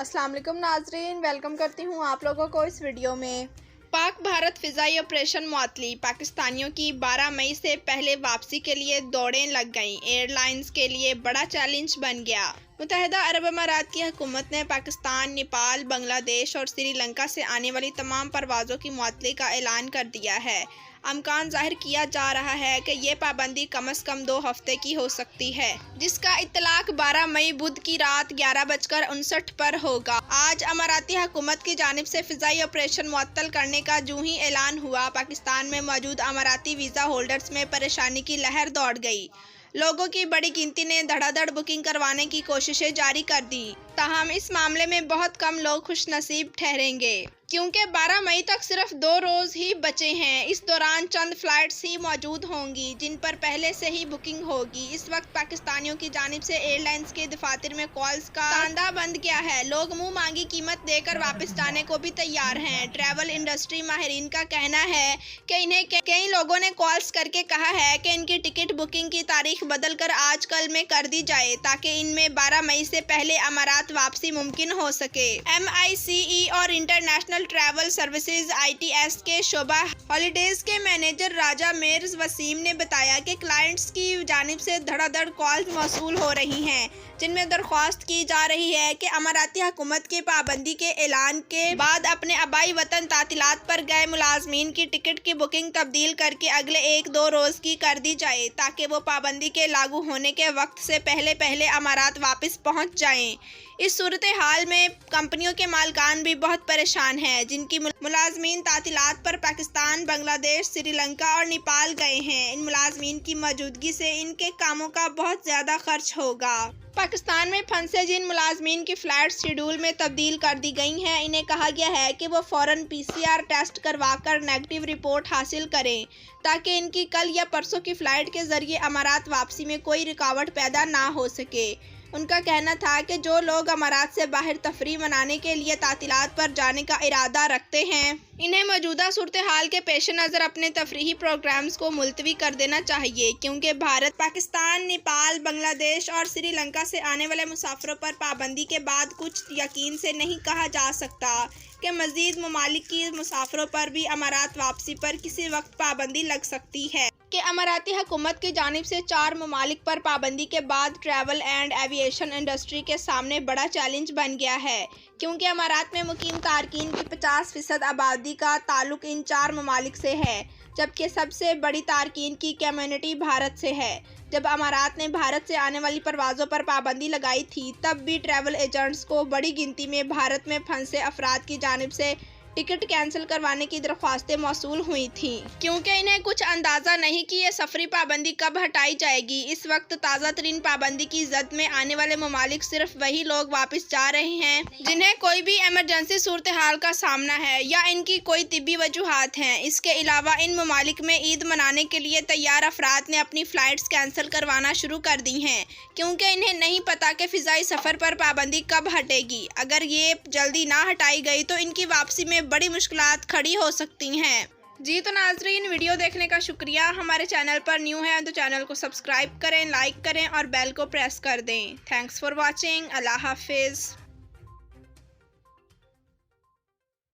السلام علیکم ناظرین، ویلکم کرتی ہوں آپ لوگوں کو اس ویڈیو میں۔ پاک بھارت فضائی آپریشن معطلی، پاکستانیوں کی 12 مئی سے پہلے واپسی کے لیے دوڑیں لگ گئیں۔ ایئر لائنز کے لیے بڑا چیلنج بن گیا۔ متحدہ عرب امارات کی حکومت نے پاکستان، نیپال، بنگلہ دیش اور سری لنکا سے آنے والی تمام پروازوں کی معطلی کا اعلان کر دیا ہے۔ امکان ظاہر کیا جا رہا ہے کہ یہ پابندی کم از کم 2 ہفتے کی ہو سکتی ہے، جس کا اطلاق 12 مئی بدھ کی رات 11:59 پر ہوگا۔ آج اماراتی حکومت کی جانب سے فضائی آپریشن معطل کرنے کا جوں ہی اعلان ہوا، پاکستان میں موجود اماراتی ویزا ہولڈرز میں پریشانی کی لہر دوڑ گئی۔ لوگوں کی بڑی گنتی نے دھڑا دھڑ بکنگ کروانے کی کوششیں جاری کر دیں، تاہم اس معاملے میں بہت کم لوگ خوش نصیب ٹھہریں گے، کیونکہ 12 مئی تک صرف 2 روز ہی بچے ہیں۔ اس دوران چند فلائٹس ہی موجود ہوں گی جن پر پہلے سے ہی بکنگ ہوگی۔ اس وقت پاکستانیوں کی جانب سے ایئر لائنز کے دفاتر میں کالز کا تانتا بند گیا ہے۔ لوگ منہ مانگی قیمت دے کر واپس جانے کو بھی تیار ہیں۔ ٹریول انڈسٹری ماہرین کا کہنا ہے کہ انہیں کئی لوگوں نے کالز کر کے کہا ہے کہ ان کی ٹکٹ بکنگ کی تاریخ بدل کر آج کل میں کر دی جائے تاکہ ان میں 12 مئی سے پہلے امارات واپسی ممکن ہو سکے۔ MICE اور انٹرنیشنل ٹریول سروسز ITS کے شعبہ ہالیڈیز کے مینیجر راجہ میرز وسیم نے بتایا کہ کلائنٹس کی جانب سے دھڑا دھڑ کالز موصول ہو رہی ہیں، جن میں درخواست کی جا رہی ہے کہ اماراتی حکومت کی پابندی کے اعلان کے بعد اپنے آبائی وطن تعطیلات پر گئے ملازمین کی ٹکٹ کی بکنگ تبدیل کر کے اگلے 1-2 روز کی کر دی جائے تاکہ وہ پابندی کے لاگو ہونے کے وقت سے پہلے امارات واپس پہنچ جائیں۔ اس صورتحال میں کمپنیوں کے مالکان بھی بہت پریشان ہیں، جن کی ملازمین تعطیلات پر پاکستان، بنگلہ دیش، سری لنکا اور نیپال گئے ہیں۔ ان ملازمین کی موجودگی سے ان کے کاموں کا بہت زیادہ خرچ ہوگا۔ پاکستان میں پھنسے جن ملازمین کی فلائٹ شیڈول میں تبدیل کر دی گئی ہیں، انہیں کہا گیا ہے کہ وہ فوراً PCR ٹیسٹ کروا کر نیگیٹو رپورٹ حاصل کریں تاکہ ان کی کل یا پرسوں کی فلائٹ کے ذریعے امارات واپسی میں کوئی رکاوٹ پیدا نہ ہو سکے۔ ان کا کہنا تھا کہ جو لوگ امارات سے باہر تفریح منانے کے لیے تعطیلات پر جانے کا ارادہ رکھتے ہیں، انہیں موجودہ صورتحال کے پیش نظر اپنے تفریحی پروگرامز کو ملتوی کر دینا چاہیے، کیونکہ بھارت، پاکستان، نیپال، بنگلہ دیش اور سری لنکا سے آنے والے مسافروں پر پابندی کے بعد کچھ یقین سے نہیں کہا جا سکتا کہ مزید ممالک کی مسافروں پر بھی امارات واپسی پر کسی وقت پابندی لگ سکتی ہے۔ کہ اماراتی حکومت کی جانب سے 4 ممالک پر پابندی کے بعد ٹریول اینڈ ایویشن انڈسٹری کے سامنے بڑا چیلنج بن گیا ہے، کیونکہ امارات میں مقیم تارکین کی 50% آبادی کا تعلق ان 4 ممالک سے ہے، جبکہ سب سے بڑی تارکین کی کمیونٹی بھارت سے ہے۔ جب امارات نے بھارت سے آنے والی پروازوں پر پابندی لگائی تھی، تب بھی ٹریول ایجنٹس کو بڑی گنتی میں بھارت میں پھنسے افراد کی جانب سے ٹکٹ کینسل کروانے کی درخواستیں موصول ہوئی تھیں، کیونکہ انہیں کچھ اندازہ نہیں کہ یہ سفری پابندی کب ہٹائی جائے گی۔ اس وقت تازہ ترین پابندی کی زد میں آنے والے ممالک صرف وہی لوگ واپس جا رہے ہیں جنہیں کوئی بھی ایمرجنسی صورتحال کا سامنا ہے یا ان کی کوئی طبی وجوہات ہیں۔ اس کے علاوہ ان ممالک میں عید منانے کے لیے تیار افراد نے اپنی فلائٹس کینسل کروانا شروع کر دی ہیں، کیونکہ انہیں نہیں پتا کہ فضائی سفر پر پابندی کب ہٹے گی۔ اگر یہ جلدی نہ ہٹائی گئی تو ان کی واپسی میں بڑی مشکلات کھڑی ہو سکتی ہیں۔ جی تو ناظرین، ویڈیو دیکھنے کا شکریہ۔ ہمارے چینل پر نیو ہیں تو چینل کو سبسکرائب کریں، لائک کریں اور بیل کو پریس کر دیں۔ Thanks for watching. اللہ حافظ۔